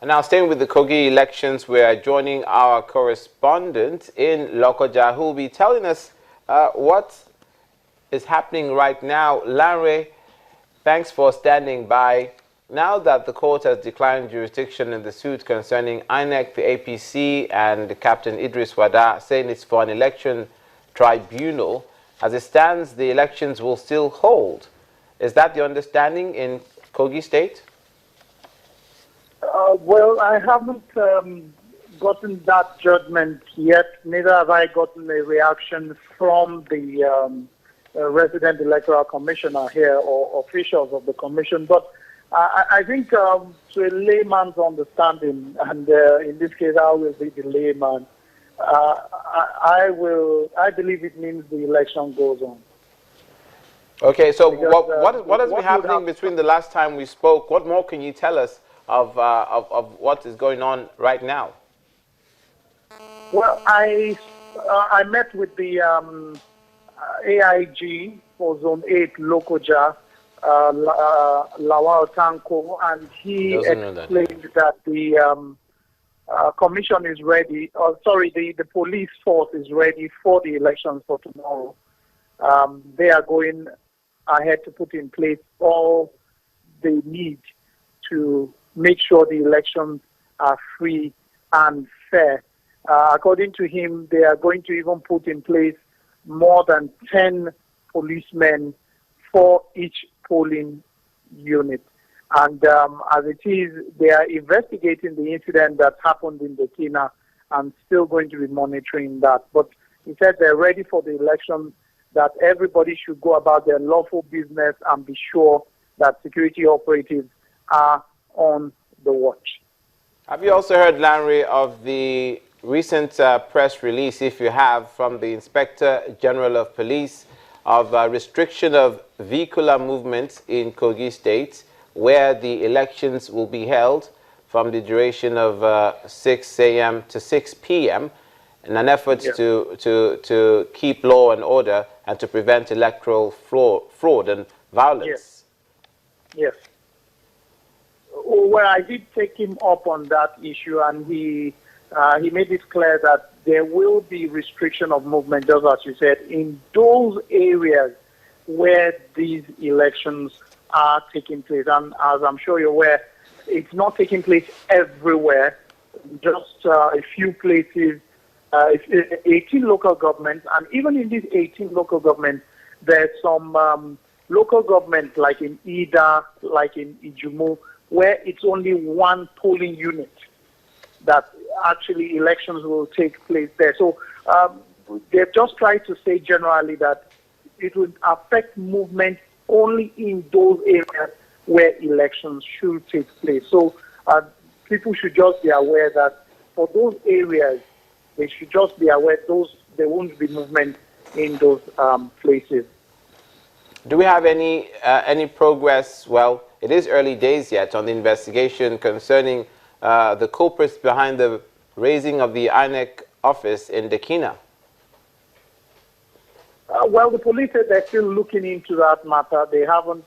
And now staying with the Kogi elections, we are joining our correspondent in Lokoja, who will be telling us what is happening right now. Lanre, thanks for standing by. Now that the court has declined jurisdiction in the suit concerning INEC, the APC, and Captain Idris Wada, saying it's for an election tribunal, as it stands, the elections will still hold. Is that the understanding in Kogi State? Well, I haven't gotten that judgment yet. Neither have I gotten a reaction from the resident electoral commissioner here or officials of the commission. But I think to a layman's understanding, and in this case I will be the layman, I believe it means the election goes on. Okay, so Because, what has been happening between the last time we spoke? What more can you tell us of what is going on right now? Well, I met with the AIG for Zone 8 Lokoja, Lawal Tanko, and he explained that the commission is ready, the police force is ready for the elections for tomorrow. They are going ahead to put in place all they need to make sure the elections are free and fair. According to him, they are going to even put in place more than 10 policemen for each polling unit. And as it is, they are investigating the incident that happened in Burkina and still going to be monitoring that. But he said they're ready for the election, that everybody should go about their lawful business and be sure that security operatives are on the watch. Have you also heard, Lanre, of the recent press release, if you have, from the Inspector General of Police of restriction of vehicular movements in Kogi State, where the elections will be held from the duration of 6 a.m. to 6 p.m. in an effort to keep law and order and to prevent electoral fraud and violence? Yes. Well, I did take him up on that issue, and he made it clear that there will be restriction of movement, just as you said, in those areas where these elections are taking place. And as I'm sure you're aware, it's not taking place everywhere, just a few places, 18 local governments. And even in these 18 local governments, there's some local governments like in Ida, like in Ijumu, where it's only one polling unit that actually elections will take place there. So they've just tried to say generally that it would affect movement only in those areas where elections should take place. So people should just be aware that for those areas, they should just be aware there won't be movement in those places. Do we have any progress? Well, it is early days yet on the investigation concerning the culprits behind the raising of the INEC office in Burkina. Well, the police said they're still looking into that matter. They haven't,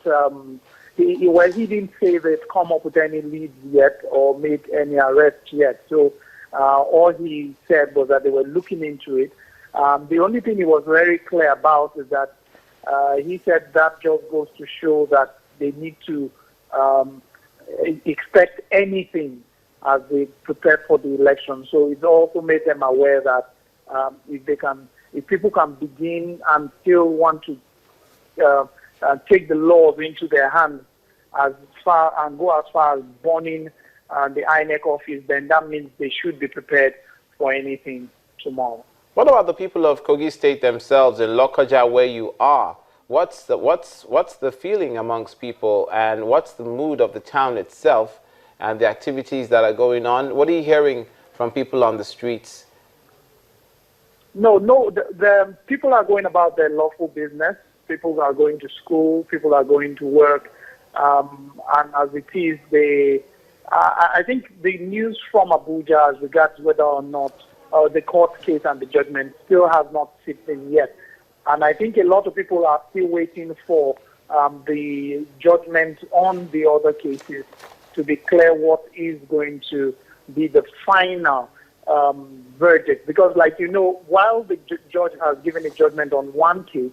he didn't say they've come up with any leads yet or made any arrests yet. So all he said was that they were looking into it. The only thing he was very clear about is that he said that just goes to show that they need to expect anything as they prepare for the election. So it also made them aware that if people can begin and still want to take the laws into their hands go as far as burning the INEC office, then that means they should be prepared for anything tomorrow. What about the people of Kogi State themselves in Lokoja, where you are? What's the feeling amongst people, and what's the mood of the town itself and the activities that are going on? What are you hearing from people on the streets? No, the people are going about their lawful business. People are going to school. People are going to work. And as it is, I think the news from Abuja as regards whether or not the court case and the judgment still has not slipped in yet. And I think a lot of people are still waiting for the judgment on the other cases to declare what is going to be the final verdict. Because, like you know, while the judge has given a judgment on one case,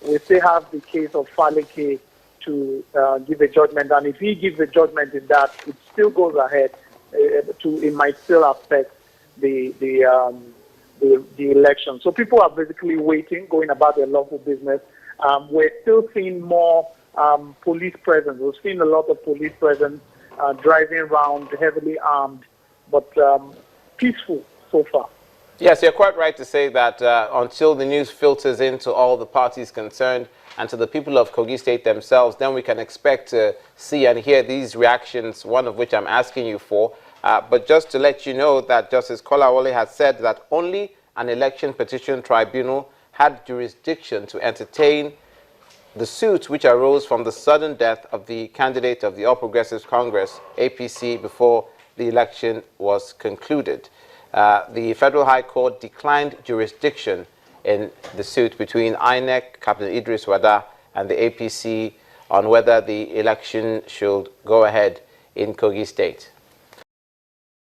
we still have the case of Faleke to give a judgment. And if he gives a judgment in that, it still goes ahead. It might still affect the election. So people are basically waiting, going about their lawful business. We're still seeing more police presence. We're seeing a lot of police presence driving around heavily armed, but peaceful so far. Yes, you're quite right to say that until the news filters into all the parties concerned and to the people of Kogi State themselves, then we can expect to see and hear these reactions, one of which I'm asking you for. But just to let you know that Justice Kolawole has said that only an election petition tribunal had jurisdiction to entertain the suit which arose from the sudden death of the candidate of the All Progressives Congress, APC, before the election was concluded. The Federal High Court declined jurisdiction in the suit between INEC, Captain Idris Wada, and the APC on whether the election should go ahead in Kogi State.